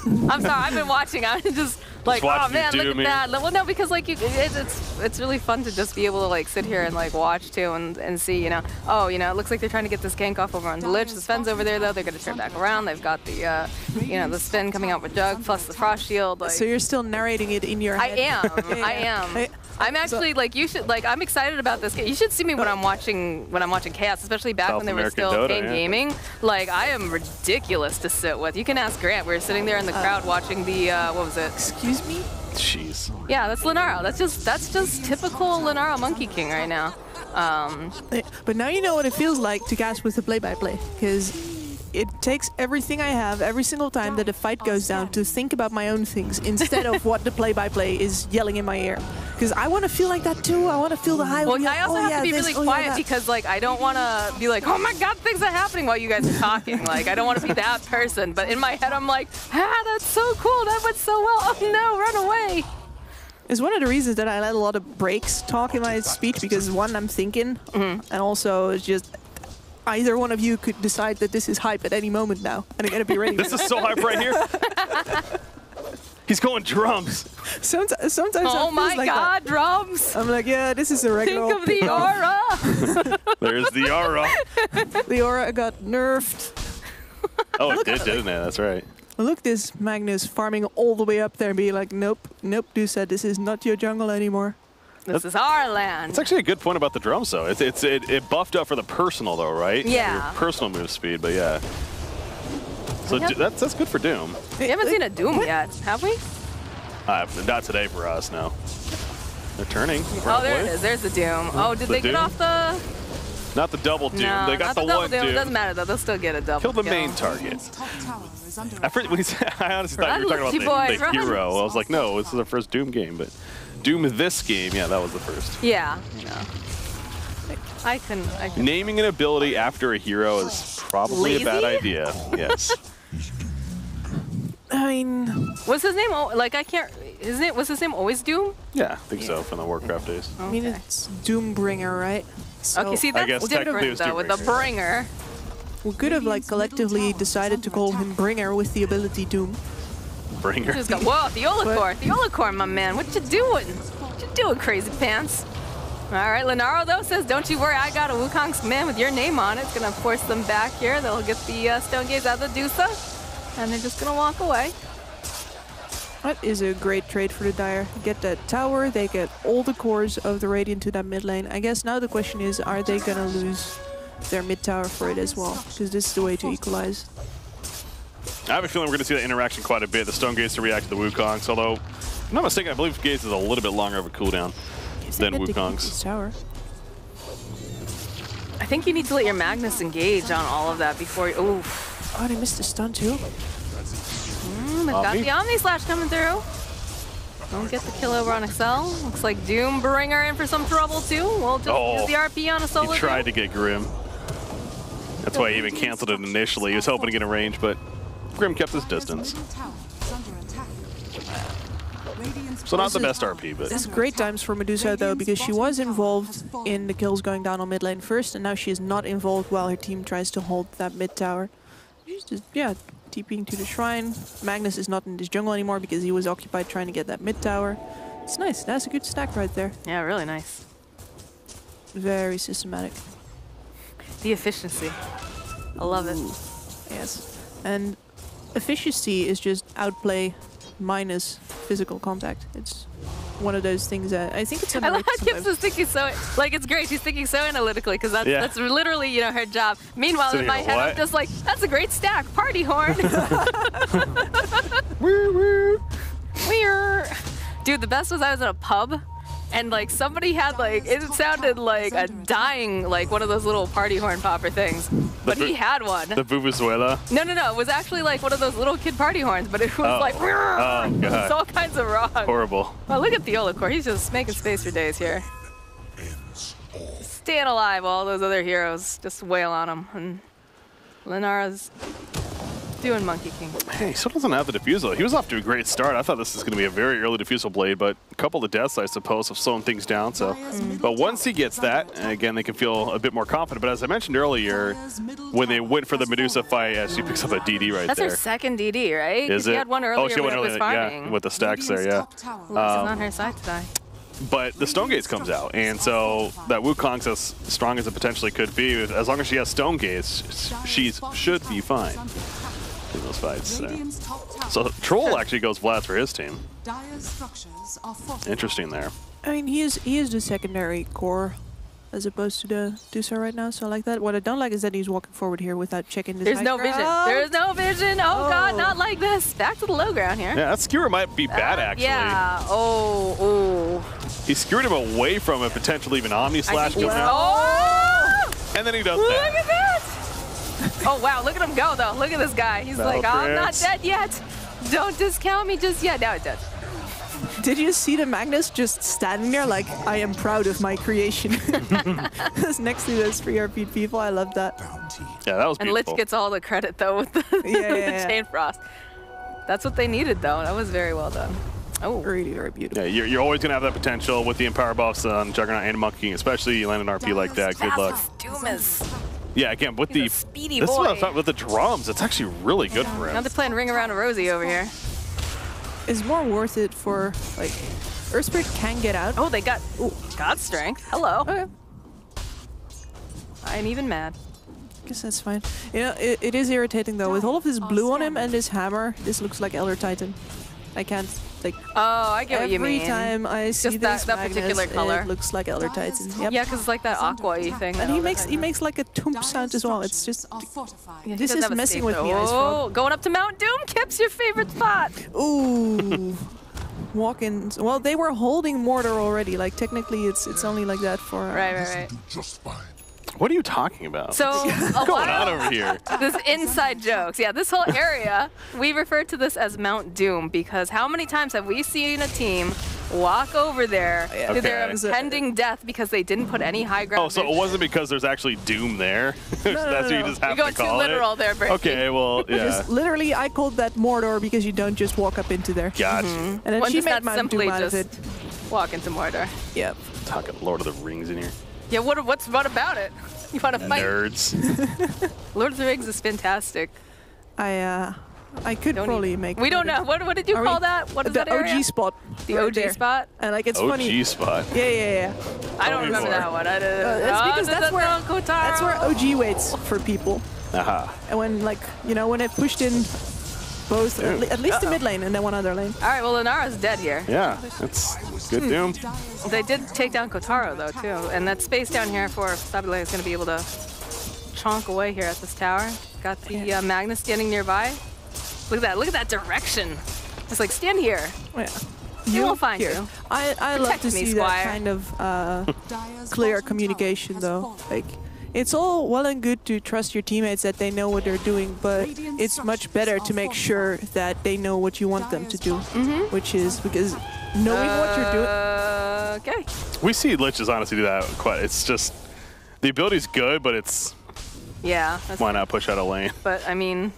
I'm sorry, I've been watching. I'm just like, oh man, look at that. Well, no, because like it's really fun to just be able to like sit here and like watch too and see, you know, oh, you know, it looks like they're trying to get this gank off over on the Lich. The Sven's over there though. They're gonna turn back around. They've got the, you know, the Spin coming out with Jug plus the Frost Shield. Like, so you're still narrating it in your head? I am. I'm actually like, you should like, I'm excited about this game. You should see me when I'm watching Chaos, especially back when they were still Pain Gaming. Like, I am ridiculous to sit with. You can ask Grant. We were sitting there in the crowd watching the what was it? Excuse me? Jeez. Yeah, that's Lenaro. That's just typical Lenaro Monkey King right now. But now you know what it feels like to cast with the play-by-play, because it takes everything I have every single time that a fight goes down to think about my own things instead of what the play-by-play is yelling in my ear. Because I want to feel like that too. I want to feel the high. Well, I also have to be really quiet because, like, I don't want to be like, oh my God, things are happening while you guys are talking. Like, I don't want to be that person. But in my head, I'm like, that's so cool. That went so well. Oh no, run away. It's one of the reasons that I let a lot of breaks talk in my speech, because one, I'm thinking, and also it's just either one of you could decide that this is hype at any moment now, and I gotta be ready. This is so hype right here. He's going drums. Sometimes oh my like God, that. drums. I'm like, yeah, this is a regular. Think of the aura. There's the aura. The aura got nerfed. Oh, it did, didn't it? That's right. Look, this Magnus farming all the way up there and be like, nope, nope, Dusa, this is not your jungle anymore. This is our land. It's actually a good point about the drums, though. It buffed up for the personal, though, right? Yeah. Your personal move speed, but yeah. So that's good for Doom. We haven't seen a Doom yet, have we? Not today for us, no. They're turning. Oh, there it is. There's the Doom. Oh, did they get off the... Not the double Doom. No, they got not the double one Doom. Doom. It doesn't matter, though. They'll still get a double Kill the main target. I honestly thought you were talking about the hero. I was like, no, this is the first Doom game, but Doom this game, yeah, that was the first. Yeah. I can. Naming an ability after a hero is probably a bad idea. Yes. I mean, what's his name? Oh, like, I can't. Was his name always Doom? Yeah, I think so from the Warcraft days. I mean, it's Doombringer, right? So okay, see, that's different though with the Bringer. We could have like collectively decided to call him Bringer with the ability Doom. Bringer. Whoa, Theolacore, my man. What you doing? What you doing, crazy pants? All right, Lenaro though says, don't you worry, I got a Wukong's command with your name on it. It's gonna force them back here. They'll get the Stone Gaze out of the Dusa, and they're just gonna walk away. That is a great trade for the Dire. Get that tower, they get all the cores of the Radiant to that mid lane. I guess now the question is, are they gonna lose their mid tower for it as well? Because this is the way to equalize. I have a feeling we're gonna see that interaction quite a bit. The Stone Gaze to react to the Wukongs, although, if I'm not mistaken, I believe Gaze is a little bit longer of a cooldown than Wukong's. Tower. I think you need to let your Magnus engage on all of that before you... Oof. Oh, they missed the stun too? They've got the Omni Slash coming through. Don't get the kill over on Excel. Looks like Doombringer in for some trouble too. We'll just use the RP on a solo. He tried to get Grim. That's why he even canceled it initially. He was hoping to get a range, but Grim kept his distance. So not the best RP, but... It's great times for Medusa though, because she was involved in the kills going down on mid lane first, and now she is not involved while her team tries to hold that mid tower. She's just, yeah, TPing to the shrine. Magnus is not in this jungle anymore because he was occupied trying to get that mid tower. It's nice. That's a good stack right there. Yeah, really nice. Very systematic. The efficiency. I love it. Yes. And efficiency is just outplay minus physical contact. It's one of those things that I think it's... I love how Kips is thinking so... Like, it's great. She's thinking so analytically because that's literally, you know, her job. Meanwhile, so in my head, I'm just like, that's a great stack. Party horn. Woo woo. Dude, the best was I was at a pub and like somebody had like, it sounded like a dying, like one of those little party horn popper things. But he had one. The Vuvuzuela? No. It was actually like one of those little kid party horns, but it was like, God. It's all kinds of wrong. Horrible. Well, look at Theolacore. He's just making space for days here. Staying alive while all those other heroes just wail on him. And Lenara's doing Monkey King. Hey, he still doesn't have the defusal. He was off to a great start. I thought this was going to be a very early defusal blade, but a couple of deaths, I suppose, have slowed things down. So, but once he gets that, and again, they can feel a bit more confident. But as I mentioned earlier, when they went for the Medusa fight, she picks up a DD right there. That's her second DD, right? Is it? She had one earlier. Oh, she had one earlier. Yeah, with the stacks there. Yeah. It's on her side today. But the Stone Gaze comes out, and so that Wukong's as strong as it potentially could be. As long as she has Stone Gaze, she should be fine in those fights. So Troll actually goes Vlad for his team. Interesting there. I mean, he is the secondary core as opposed to the Dusa right now, so I like that. What I don't like is that he's walking forward here without checking this. There's no vision. There's no vision. Oh God, not like this. Back to the low ground here. Yeah, that skewer might be bad actually. Yeah. Oh. He screwed him away from a potentially even Omni Slash coming out. Oh! And then he does Look that. at that! Oh, wow, look at him go, though. Look at this guy. He's Battle like, I'm not trance. dead yet. Don't discount me just yet. Now he's dead. Did you see the Magnus just standing there like, I am proud of my creation? Next to those 3 RP people, I love that. Yeah, that was And beautiful. Lich gets all the credit, though, with the, the Chain Frost. That's what they needed, though. That was very well done. Oh, really, very beautiful. Yeah, you're always going to have that potential with the Empower buffs on Juggernaut and Monkey King, especially you land an RP like that. Good luck. Doom is Yeah, again, with He's the a speedy this is what I boy. thought with the drums, it's actually really good for Now him. they're playing Ring Around a Rosie over here. It's more worth it for, like, Earth Spirit can get out. Oh, they got God Strength. Hello. Okay. I ain't even mad. Guess that's fine. You know, it is irritating though. With all of his blue on him and his hammer, this looks like Elder Titan. I can't, like, Oh, I get what you mean. every time I see Just this that Magnus, particular color. it looks like Elder Titan. Yep. Yeah, because it's like that aqua-y thing. And he makes like a toomp sound as well. It's just, Are fortified. Yeah, he this doesn't is have a messing safe with throw. me, Ice Oh, Frog. going up to Mount Doom. Kip's your favorite spot. ooh, walk-ins. Well, they were holding Mortar already. Like technically, it's only like that for. Right. Just fine. What are you talking about? So What's going on over here? this inside jokes. Yeah, this whole area, we refer to this as Mount Doom because how many times have we seen a team walk over there to their Okay. impending death because they didn't put any high ground? Oh, so it wasn't because there's actually Doom there? That's what you just have You're to going call too literal it? there, Brady. Okay, well, yeah. Just literally, I called that Mordor because you don't just walk up into there. Got you. And then One she does made not Mount simply Doom out of just it. walk into Mordor. Yep. Talking Lord of the Rings in here. Yeah, what about it? You want to fight? Nerds. Lord of the Rings is fantastic. I could Don't probably even- make. We don't know. What did you Are call we- that? What is the that area? OG spot. The right OG there. spot? And like it's OG funny. spot. Yeah. I don't me remember more. that one. That's because that's where OG waits for people. Aha. And when when it pushed in both at least the mid lane and then one other lane. All right, well, Inara's dead here. Yeah, that's good Doom. They did take down Kotaro, though, too. And that space down here for Stabile is going to be able to chonk away here at this tower. Got the Magnus standing nearby. Look at that direction. It's like, stand here. Yeah. He will find Here. you. I love Protect to me, see Squire. that kind of Dire's clear bottom communication tower though. has fallen. Like it's all well and good to trust your teammates that they know what they're doing, but it's much better to make sure that they know what you want them to do. Which is because knowing what you're doing. Okay. We see Liches honestly do that quite. It's just the ability's good, but it's Yeah. That's why not push out a lane? But, I mean,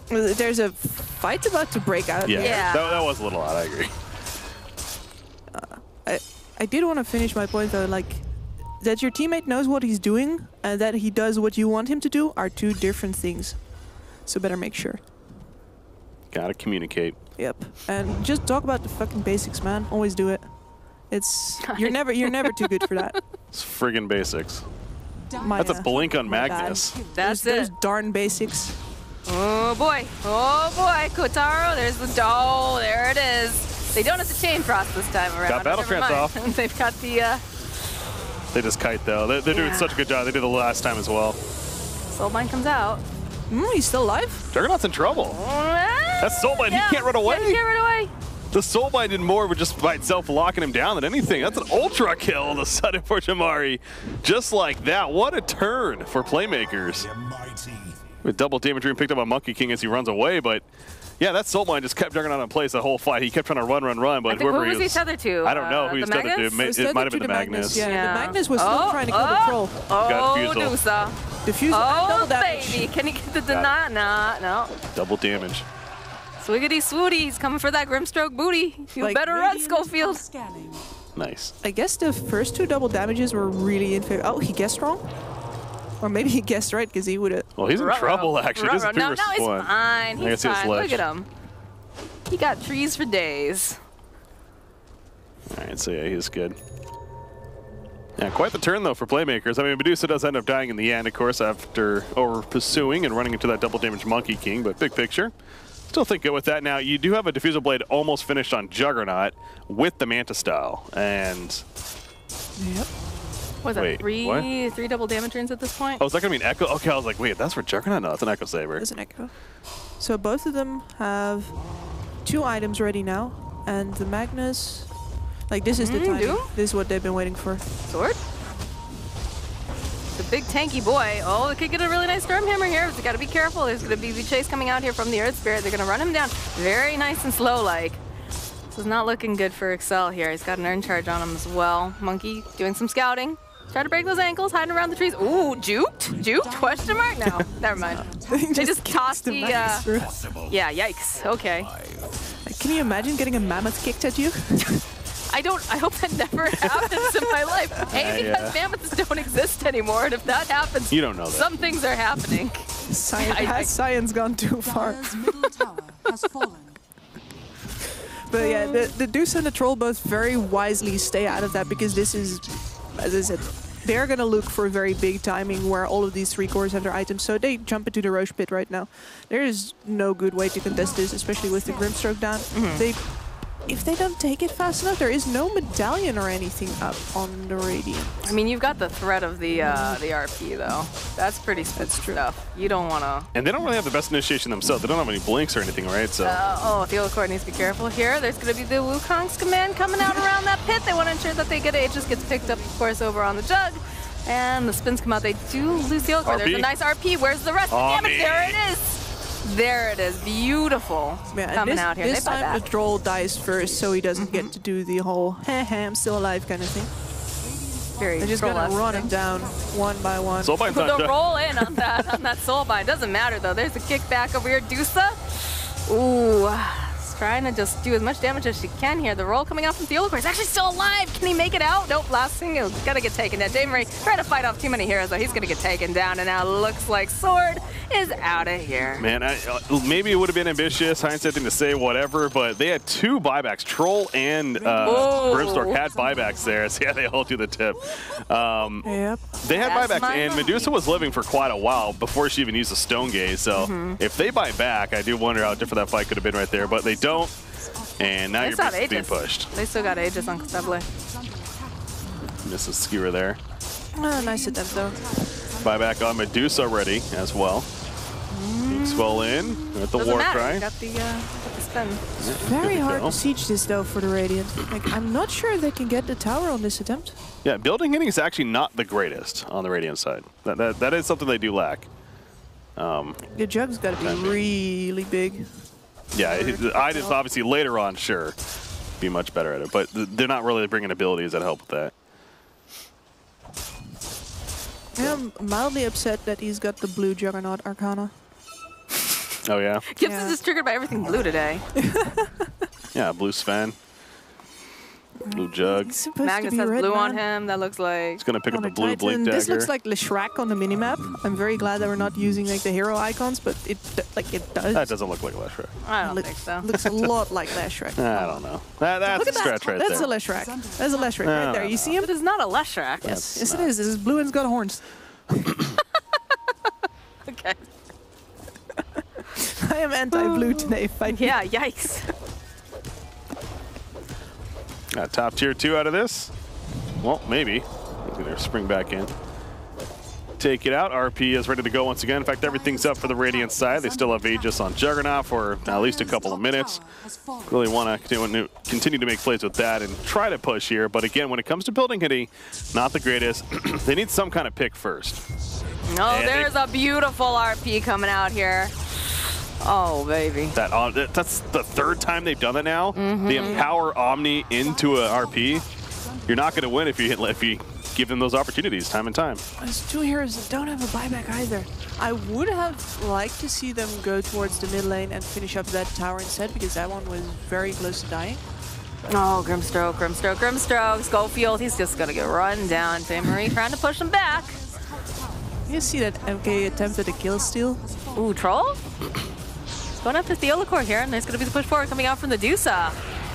There's a fight about to break out. Yeah, Yeah. That was a little odd. I agree. I did want to finish my point though, like that your teammate knows what he's doing and that he does what you want him to do are two different things. So better make sure. Gotta communicate. Yep. And just talk about the fucking basics, man. Always do it. It's you're never too good for that. It's friggin' basics. My, That's a blink on my bad. Magnus. that's Those it. darn basics. Oh, boy. Kotaro, there's the doll. There it is. They don't have to chain frost this time around. Got battle Never trance mind. off. They've got the They just kite though. They're doing Yeah. such a good job. They did the last time as well. Soulbind comes out. He's still alive? Juggernaut's in trouble. That's Soulbind. Yeah. He can't run away. Yeah, he can't run away. The Soulbind did more with just by itself locking him down than anything. That's an ultra kill all of a sudden for Jamari. Just like that. What a turn for Playmakers. With double damage being picked up on Monkey King as he runs away, but yeah, that Soulbind just kept Juggernaut in place the whole fight. He kept trying to run, but I think, whoever who was he he tethered to? I don't know who the he's tethered to. Magnus? It might have been the Magnus. Yeah, Yeah. the Magnus was still trying to kill the troll. Got Oh, Fusel. Dusa. Diffuse Oh, double damage. baby. Can he get the deny? Nah, no. Double damage. Swiggity swooty. He's coming for that Grimstroke booty. You Like, better run, Schofield. Scanning. Nice. I guess the first two double damages were really in favor. Oh, he guessed wrong? Or maybe he guessed right because he would have. Well, he's in trouble actually. This is 3 No, versus he's 1. fine. I guess He's he was fine. Look Lich. at him. He got trees for days. All right, so yeah, he's good. Yeah, quite the turn though for Playmakers. I mean, Medusa does end up dying in the end, of course, after over pursuing and running into that double damage Monkey King, but big picture. Still think good with that. Now, you do have a Diffusal Blade almost finished on Juggernaut with the Manta Style, and... Yep. What was that, Wait, what? three double damage runes at this point? Oh, is that going to be an Echo? Okay, I was like, wait, that's for Juggernaut? No, it's an Echo Saber. There's an echo. So both of them have 2 items ready now. And the Magnus... Like, this is the time. This is what they've been waiting for. Sword? The big tanky boy. Oh, they could get a really nice Stormhammer here. They got to be careful. There's going to be the chase coming out here from the Earth Spirit. They're going to run him down very nice and slow-like. This is not looking good for Excel here. He's got an Urn Charge on him as well. Monkey doing some scouting. Try to break those ankles, hiding around the trees. Ooh, juked? Juked? Question mark? No, never mind. They just tossed the, yeah, yikes. Okay. Can you imagine getting a mammoth kicked at you? I hope that never happens in my life. A, because mammoths don't exist anymore, and if that happens, you don't know that. Some things are happening. Has science gone too far? Middle tower has fallen. But yeah, the Deuce and the Troll both very wisely stay out of that, because this is, as I said, they're going to look for a very big timing where all of these 3 cores have their items, so they jump into the Roche Pit right now. There is no good way to contest this, especially with the Grimstroke down. If they don't take it fast enough, there is no medallion or anything up on the Radiant. I mean, you've got the threat of the RP, though. That's pretty stuff. You don't want to... And they don't really have the best initiation themselves. They don't have any blinks or anything, right? So. Oh, Theolicor needs to be careful here. There's going to be the Wukong's command coming out around that pit. They want to ensure that they get it. It just gets picked up, of course, over on the Jug. And the spins come out. They do lose Theolicor. There's a nice RP. Where's the rest of the damage? There it is. There it is. Beautiful. Yeah, coming out here. This time the Troll dies first, so he doesn't get to do the whole I'm still alive kind of thing. They're just going to run him down one by one. Soulbind time. The roll in on that Soulbind. Doesn't matter, though. There's a kickback over here. Dusa. Ooh. Trying to just do as much damage as she can here. The roll coming out from Theolicor. He's actually still alive. Can he make it out? Nope. Last thing, he's got to get taken down. Dave Marie trying to fight off too many heroes, though. He's going to get taken down, and now looks like Sword is out of here. Man, maybe it would have been ambitious, hindsight thing to say, whatever, but they had 2 buybacks. Troll and Grimstroke had buybacks there, so yeah, they all do the tip. They had buybacks, and Medusa was living for quite a while before she even used the Stone Gaze, so if they buy back, I do wonder how different that fight could have been right there, but they don't, and now you're basically being pushed. They still got Aegis on Stable. Misses Skewer there. Nice attempt, though. Buyback on Medusa ready as well. Swell in with the war cry. Got the spin. Very hard to siege this, though, for the Radiant. Like, I'm not sure they can get the tower on this attempt. Yeah, building hitting is actually not the greatest on the Radiant side. That is something they do lack. The Jug's got to be really big. Yeah, Ida's obviously later on, sure, be much better at it, but they're not really bringing abilities that help with that. I'm mildly upset that he's got the blue Juggernaut Arcana. Oh, yeah? Gibbs is just triggered by everything blue today. Yeah, blue Sven. Blue Jug. Magnus has blue on him. That looks like... He's going to pick up the blue Blink Dagger. This looks like Leshrac on the minimap. I'm very glad that we're not using like the hero icons, but it does. That doesn't look like Leshrac. I don't think so. Looks a lot like Leshrac. I don't know. That's a stretch right there. That's a Leshrac. That's a Leshrac right there. You see him? It is not a Leshrac. Yes, it is. This is blue and it's got horns. Okay. I am anti-blue today. Yeah, yikes. Got top tier 2 out of this. Well, maybe. He's going to spring back in. Take it out. RP is ready to go once again. In fact, everything's up for the Radiant side. They still have Aegis on Juggernaut for at least a couple of minutes. Really want to continue to make plays with that and try to push here. But again, when it comes to building hitting, not the greatest. They need some kind of pick first. Oh, there's a beautiful RP coming out here. Oh, baby. That's the 3rd time they've done it now. They empower Omni into a RP. You're not going to win if you give them those opportunities time and time. There's 2 heroes that don't have a buyback either. I would have liked to see them go towards the mid lane and finish up that tower instead, because that one was very close to dying. Oh, Grimstroke. Schofield, he's just going to get run down. Dave Marie trying to push him back. You see that MK attempt at a kill steal? Ooh, Troll? Going after Theolicor here, and there's going to be the push forward coming out from the Dusa.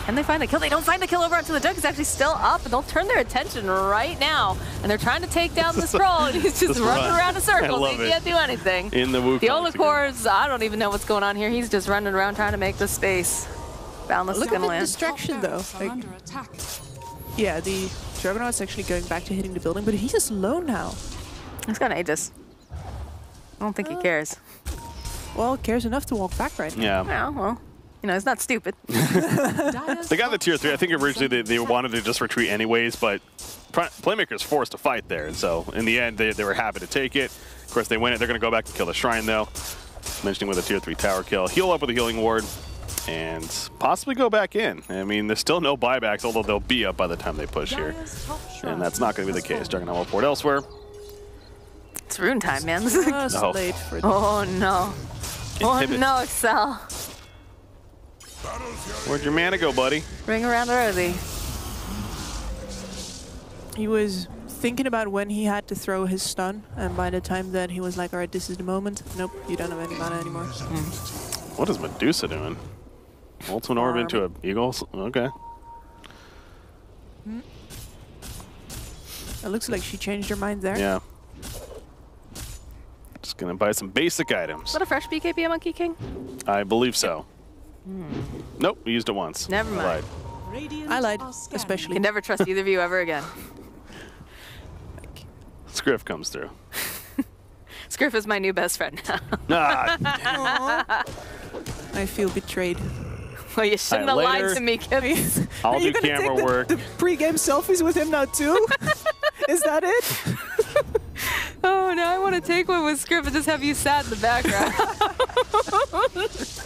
And they find the kill. They don't find the kill over onto the Jug. He's actually still up, and they'll turn their attention right now. And they're trying to take down this Troll, and he's just running around in circles. He can't do anything. In the Wukong. Theolicor's, I don't even know what's going on here. He's just running around trying to make the space. Boundless is going to land. Distraction, though. Like, yeah, the Juggernaut's actually going back to hitting the building, but he's just low now. He's got Aegis. I don't think he cares. Well, cares enough to walk back right now. Yeah. Yeah, well, You know, he's not stupid. They got the tier 3. I think originally they wanted to just retreat anyways, but PlayMakers forced a fight there, and so in the end they were happy to take it. Of course, they win it. They're going to go back and kill the Shrine, though. Mentioning with a tier 3 tower kill. Heal up with a healing ward, and possibly go back in. I mean, there's still no buybacks, although they'll be up by the time they push here. And that's not going to be the case. Juggernaut will port elsewhere. It's rune time, man. This is late for oh, no. Oh, no, Excel. Where'd your mana go, buddy? Ring around early. He was thinking about when he had to throw his stun, and by the time that he was like, all right, this is the moment. Nope, you don't have any mana anymore. What is Medusa doing? Ultimate orb into a eagle? Okay. It looks like she changed her mind there. Yeah. Just gonna buy some basic items. Is that a fresh BKB, Monkey King? I believe so. Nope, we used it once. Never mind. I lied, especially. Can never trust either of you ever again. Scriff comes through. Scriff is my new best friend now. I feel betrayed. Well, you shouldn't have lied to me, Kim. I'll do camera work. The pre-game selfies with him now too? Is that it? Oh, now I want to take one with Scriff and just have you sat in the background.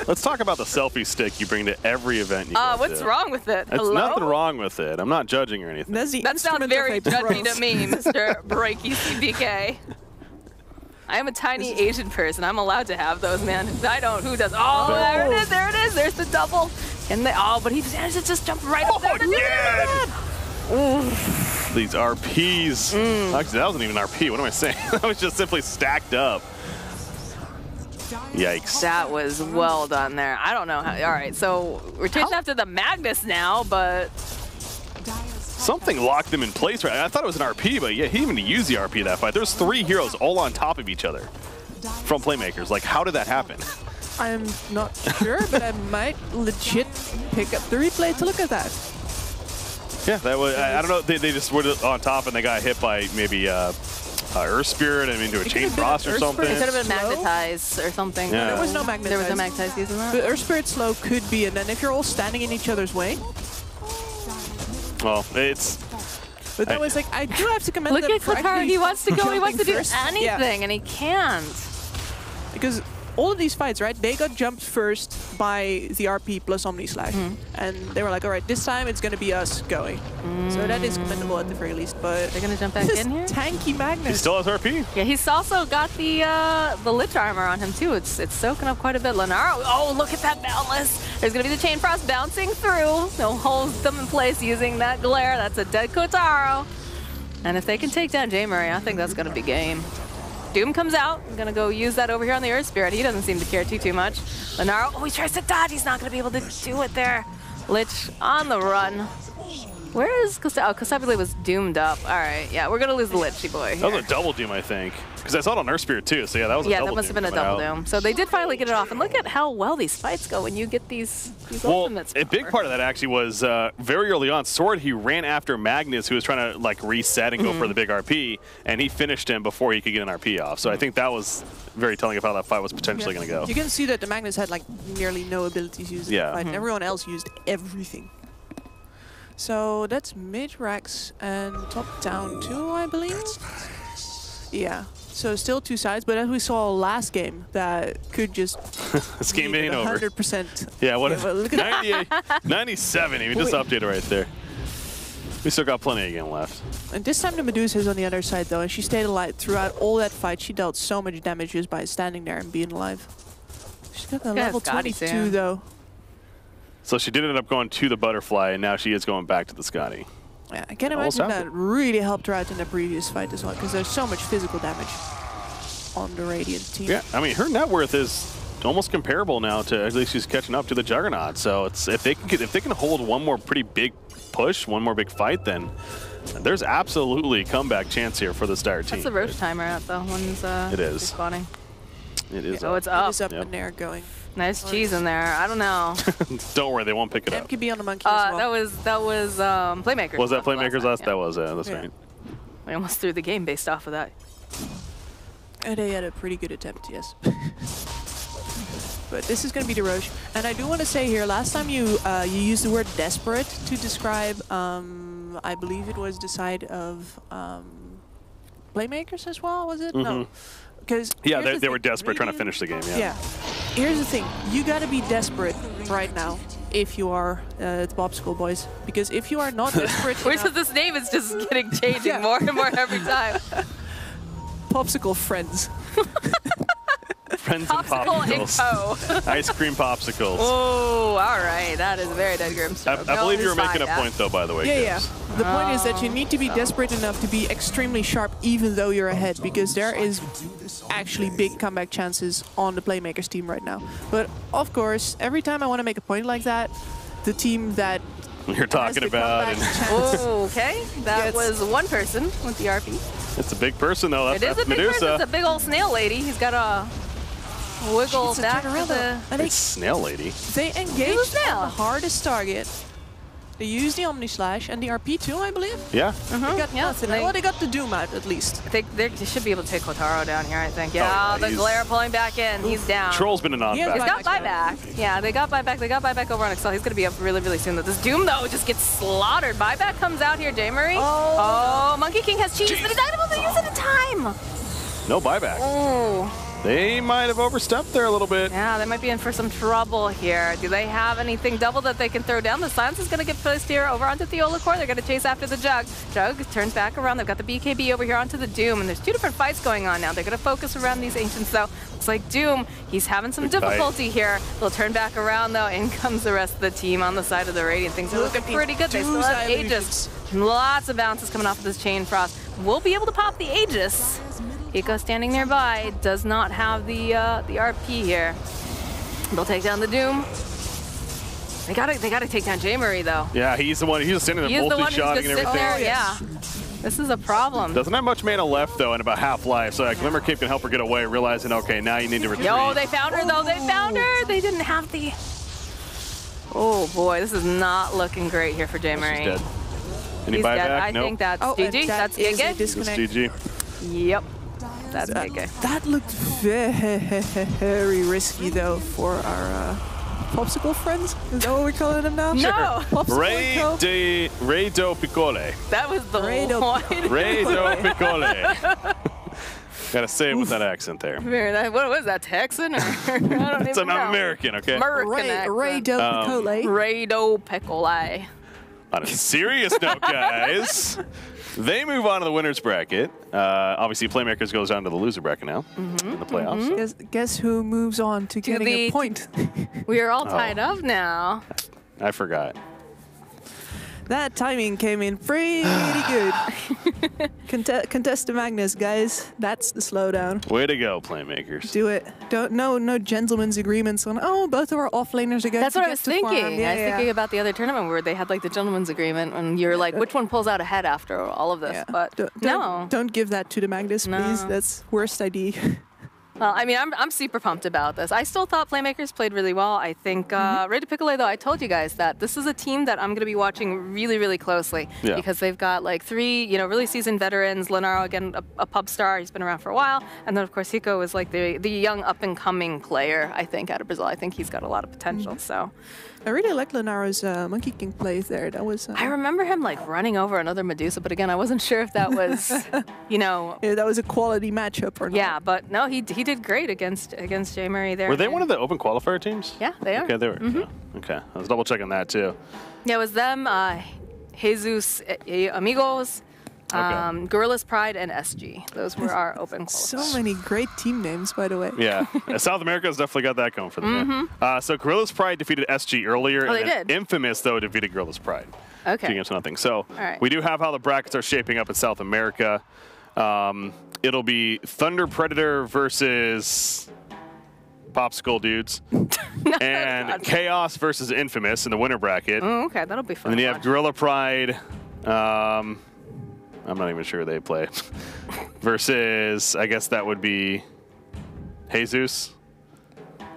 Let's talk about the selfie stick you bring to every event you go what's to. wrong with it? There's Hello? nothing wrong with it. I'm not judging or anything. That sounds very judgy to me, Mr. Breaky CBK. I am a tiny Asian person. I'm allowed to have those, man. I don't. Who does? Oh, there it is. There it is. There's the double. And they, but he managed to just jump right up there. These RPs. Actually, that wasn't even an RP. What am I saying? That was just simply stacked up. Yikes. That was well done there. I don't know how. All right, so we're chasing after the Magnus now, but something locked them in place, right? I thought it was an RP, but yeah, he didn't even use the RP that fight. There's 3 heroes all on top of each other from PlayMakers. Like, how did that happen? I'm not sure, but I might legit pick up the replay to look at that. Yeah, that was. I don't know. They just were on top and they got hit by maybe Earth Spirit and into a Chain Frost or something. It could have been Magnetized or something. Yeah. There was no Magnetized. There was no Magnetized using that? But Earth Spirit slow could be, and then if you're all standing in each other's way. Well, it's. But that was like, I do have to commend Look them at for Qatar. He wants to go. He wants to do first. anything, and he can't. Because all of these fights, right, they got jumped first by the RP plus Omni Slash. And they were like, all right, this time it's going to be us going. So that is commendable at the very least. But they're going to jump back in here? Tanky Magnus. He still has RP. Yeah, he's also got the Lich armor on him, too. It's soaking up quite a bit. Lenaro, oh, look at that Boundless. There's going to be the Chain Frost bouncing through. He'll hold them in place using that glare. That's a dead Kotaro. And if they can take down J. Murray, I think that's going to be game. Doom comes out. I'm going to go use that over here on the Earth Spirit. He doesn't seem to care too much. Lenaro, oh, he tries to dodge. He's not going to be able to do it there. Lich on the run. Where is Kasabi? Oh, Kasabi was doomed up. All right, yeah, we're going to lose the Lichy boy here. That was a double Doom, I think. Because I saw it on Earth Spirit, too. So, yeah, that was a double Doom. Yeah, that must have been a double Doom. So they did finally get it off. And look at how well these fights go when you get these ultimates. A big part of that actually was very early on. Sword, he ran after Magnus, who was trying to like reset and go for the big RP. And he finished him before he could get an RP off. So I think that was very telling of how that fight was potentially going to go. You can see that the Magnus had like nearly no abilities used in the fight. And everyone else used everything. So that's mid-Rex and top down 2, I believe. Yeah. So still 2 sides, but as we saw last game, that could just this game ain't over. 100%. Yeah, what? Yeah, look at 98, 97. Even just updated right there. We still got plenty of game left. And this time the Medusa is on the other side though, and she stayed alive throughout all that fight. She dealt so much damage just by standing there and being alive. She's got the level 22 though. So she did end up going to the Butterfly, and now she is going back to the Scotty. Yeah, I can imagine that really helped her out in the previous fight as well, because there's so much physical damage on the Radiant team. Yeah, I mean, her net worth is almost comparable now to, at least she's catching up to the Juggernaut. So it's if they can hold one more pretty big push, one more big fight, then there's absolutely comeback chance here for the Dire team. That's the Roach timer out though. One's it is spawning. It is. Oh, it's up. It is up in there going. Nice cheese in there. I don't know. Don't worry, they won't pick it up. MKB on the monkey as well. That was PlayMakers. Was that PlayMakers last? Yeah. That was that's right. I almost threw the game based off of that. And they had a pretty good attempt, yes. but this is going to be the Roche. And I do want to say here, last time you used the word desperate to describe, I believe it was the side of PlayMakers as well, was it? No. Because yeah, they were desperate trying to finish the game. Yeah. Here's the thing: you got to be desperate right now if you are the Popsicle Boys. Because if you are not desperate, this name is just changing more and more every time. Popsicle Friends. Friends and popsicles. Ice cream popsicles. Oh, all right. That is a very dead Grimstroke. I believe you were making a point, though, by the way. Yeah. The point is that you need to be desperate enough to be extremely sharp, even though you're ahead, because there is actually big comeback chances on the PlayMakers team right now. But of course, every time I want to make a point like that, the team that you're talking about. Okay, that was one person with the RP. It's a big person, though. That's Medusa. Person. It's a big old snail lady. He's got a wiggle back to the... It's snail lady. They engaged on the hardest target. They used the Omni Slash and the RP too, I believe. Yeah. They got nothing. Well, they got the Doom out at least. They should be able to take Kotaro down here, I think. Yeah, the Glare pulling back in. He's down. Troll's been a non-back. He's got buyback. Yeah, they got buyback. They got buyback over on Excel. He's going to be up really, really soon. This Doom, though, just gets slaughtered. Buyback comes out here, J-Murray. Oh, Monkey King has cheese, but he's not able to use it in time. No buyback. Oh. They might have overstepped there a little bit. Yeah, they might be in for some trouble here. Do they have anything double that they can throw down? The Silence is going to get placed here over onto Theola Core. They're going to chase after the Jug. Jug turns back around. They've got the BKB over here onto the Doom, and there's two different fights going on now. They're going to focus around these Ancients, though. Looks like Doom, he's having some difficulty here. They'll turn back around, though. In comes the rest of the team on the side of the Radiant. Things are looking pretty good. They still have Aegis. Lots of bounces coming off of this Chain Frost. We'll be able to pop the Aegis. Hiko standing nearby, does not have the RP here. They'll take down the Doom. They gotta take down J-Murray though. Yeah, he's the one. He's just standing there multi-shotting and everything. There, yeah. This is a problem. Doesn't have much mana left though, and about half life. So Glimmer Cape can help her get away, realizing okay, now you need to retreat. Yo, they found her though. They found her. They didn't have the. Oh boy, this is not looking great here for J-Murray. She's dead. Any He's buyback? dead. I nope. think that's GG. That's GG. It's GG. Yep. That's that looked very risky though for our Popsicle friends. Is that what we're calling them now? No. Ray do Picole. That was the one. Ray do Picole. Gotta say it with that accent there. What was that, Texan? Or, I don't it's an American, okay? Ray do Picole. Ray do Picole. On a serious note, guys. They move on to the winner's bracket. Obviously, PlayMakers goes down to the loser bracket now in the playoffs. Guess who moves on to getting a point? We are all tied up now. I forgot. That timing came in pretty good. Contest to Magnus, guys. That's the slowdown. Way to go, PlayMakers. Do it. No gentlemen's agreements on, both of our offlaners are going That's what I was thinking. I was thinking about the other tournament where they had like the gentleman's agreement and you're like, which one pulls out ahead after all of this? Yeah. But don't give that to the Magnus, please. That's worst idea. Well, I mean, I'm super pumped about this. I still thought PlayMakers played really well. I think Ray Picole, though, I told you guys that this is a team that I'm going to be watching really, really closely because they've got like three, really seasoned veterans. Lenaro, again, a pub star. He's been around for a while. And then, of course, Hiko is like the young up-and-coming player, I think, out of Brazil. I think he's got a lot of potential, so... I really like Lenaro's Monkey King plays there. That was. I remember him like running over another Medusa, but again, I wasn't sure if that was, Yeah, that was a quality matchup or not. Yeah, but no, he did great against J-Murray there. Were they one of the open qualifier teams? Yeah, they are. Okay, they were. Okay, I was double checking that too. Yeah, it was them, Jesus Amigos. Gorilla's Pride and SG. Those were our open qualifiers. So many great team names, by the way. Yeah. South America's definitely got that going for them. So Gorilla's Pride defeated SG earlier. Oh, they did? Infamous, though, defeated Gorilla's Pride. Okay. 2 games to nothing. So we do have how the brackets are shaping up in South America. It'll be Thunder Predator versus Popsicle Dudes. And Chaos versus Infamous in the winner bracket. Oh, okay. That'll be fun. And then you have Gorilla Pride. I'm not even sure they play. Versus, I guess that would be Jesus.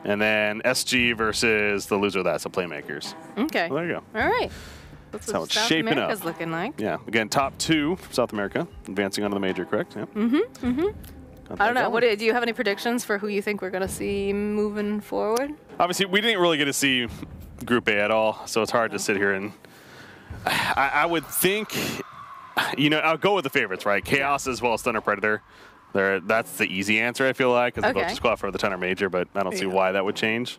And then SG versus the loser of that, so PlayMakers. Okay. Well, there you go. All right. That's how it's shaping America's up. Looking like. Yeah. Again, top 2 from South America, advancing onto the major, correct? Yeah. I don't know. What do you have any predictions for who you think we're going to see moving forward? Obviously, we didn't really get to see Group A at all, so it's hard to sit here and. I would think, I'll go with the favorites, right? Chaos as well as Thunder Predator. That's the easy answer, I feel like, because they'll just go out for the Thunder Major, but I don't see why that would change.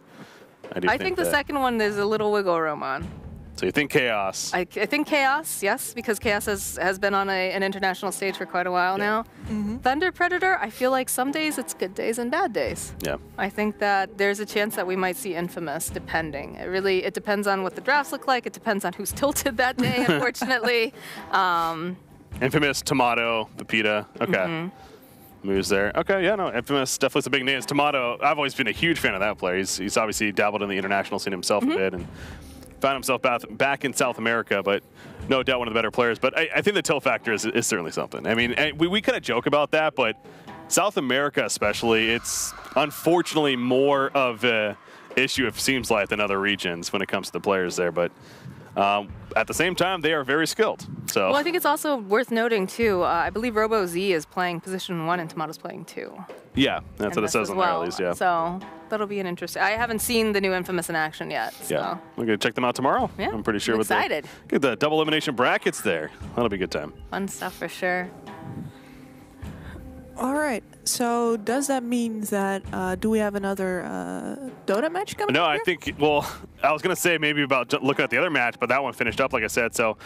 I think the second one there's a little wiggle room on. So you think Chaos? I think Chaos, yes, because Chaos has been on an international stage for quite a while now. Thunder Predator, I feel like some days it's good days and bad days. Yeah. I think that there's a chance that we might see Infamous, depending. It depends on what the drafts look like. It depends on who's tilted that day, unfortunately. Infamous, Tomato, Pepita. Okay. Moves there. Okay, yeah, no, Infamous definitely is a big name. It's Tomato. I've always been a huge fan of that player. He's obviously dabbled in the international scene himself a bit and found himself back in South America, but no doubt one of the better players. But I think the tilt factor is certainly something. I mean, we kind of joke about that, but South America especially, it's unfortunately more of an issue, it seems like, than other regions when it comes to the players there. But at the same time, they are very skilled. So. Well, I think it's also worth noting, too, I believe RoboZ is playing position 1 and Tomato's playing 2. Yeah, that's what it says on there, at least, yeah. So that'll be an interesting. I haven't seen the new Infamous in action yet. So. Yeah, we're going to check them out tomorrow. Yeah, I'm pretty sure. I'm excited. Get the double elimination brackets there. That'll be a good time. Fun stuff for sure. All right. So does that mean that do we have another Dota match coming? No, I think. Well, I was gonna say maybe about looking at the other match, but that one finished up, like I said. So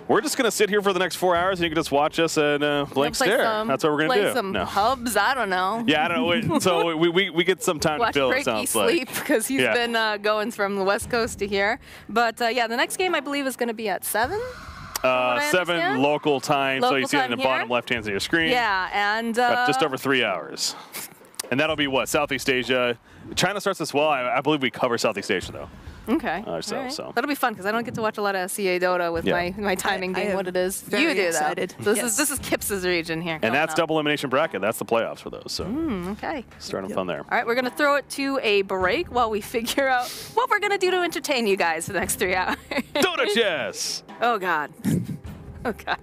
we're just gonna sit here for the next 4 hours, and you can just watch us and blank stare. That's what we're gonna do. Play some hubs. I don't know. Yeah, I don't know. So we get some time to fill. It sounds like. Sleep because he's been going from the West Coast to here. But yeah, the next game I believe is gonna be at 7. 7 local time, so you see it in the bottom left-hand side of your screen. Yeah, and just over 3 hours. And that'll be what? Southeast Asia. China starts as well. I believe we cover Southeast Asia, though. Okay. So that'll be fun because I don't get to watch a lot of CA Dota with my timing being what it is. You do, excited. Though. So this is Kips's region here. And that's double elimination bracket. That's the playoffs for those. So okay. Starting fun there. All right, we're going to throw it to a break while we figure out what we're going to do to entertain you guys for the next 3 hours. Dota chess! Oh, God. Oh, God.